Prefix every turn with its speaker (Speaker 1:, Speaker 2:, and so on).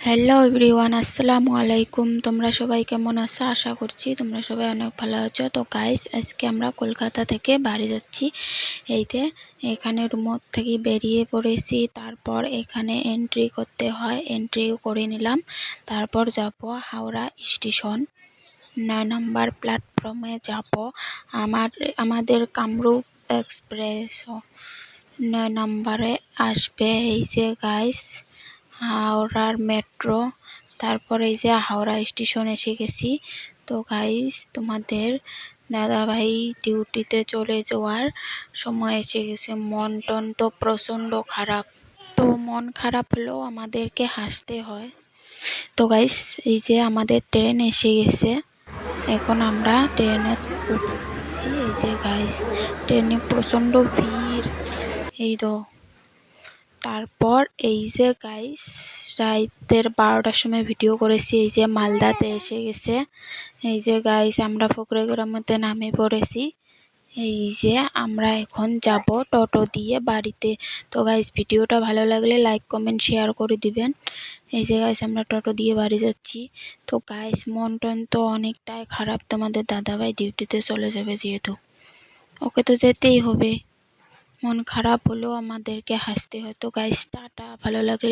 Speaker 1: Hello everyone, আসসালামু আলাইকুম। তোমরা সবাই কেমন আছো? আশা করছি তোমরা সবাই অনেক ভালো আছো। তো গাইস, আজকে আমরা কলকাতা থেকে বাড়ি যাচ্ছি। এখানে রুম থেকে বেরিয়ে পড়েছি। তারপর এখানে এন্ট্রি করতে হয়, এন্ট্রিও করে নিলাম। তারপর যাব হাওড়া স্টেশন, 9 নম্বর প্ল্যাটফর্মে যাব। আমাদের কামরূপ এক্সপ্রেসও 9 নম্বরে আসবে। এই যে গাইস, হাওড়ার মেট্রো। তারপর এই যে হাওড়া স্টেশন এসে গেছি। তো গাইস, তোমাদের দাদাভাই ডিউটিতে চলে যাওয়ার সময় এসে গেছে। মন টন তো প্রচণ্ড খারাপ। তো মন খারাপ হলেও আমাদেরকে হাসতে হয়। তো গাইস, এই যে আমাদের ট্রেন এসে গেছে। এখন আমরা ট্রেনে উঠেছি। এই যে গাইস, ট্রেনে প্রচণ্ড ভিড়। এই তো তারপর এই যে গাইস, রাতের 12টার সময় ভিডিও করেছি। এই যে মালদাতে এসে গেছে। এই যে গাইস, আমরা ফকরেগ্রামেতে নামে পড়েছি। এই যে আমরা এখন যাব টোটো দিয়ে বাড়িতে। তো গাইস, ভিডিওটা ভালো লাগলে লাইক কমেন্ট শেয়ার করে দিবেন। এই যে গাইস, আমরা টোটো দিয়ে বাড়ি যাচ্ছি। তো গাইস, মন টন তো অনেকটাই খারাপ। তোমাদের দাদাভাই ডিউটিতে চলে যাবে, যেহেতু ওকে তো যেতেই হবে। মন খারাপ হলেও আমাদেরকে হাসতে হয়। তো গাইস, টাটা। ভালো লাগলে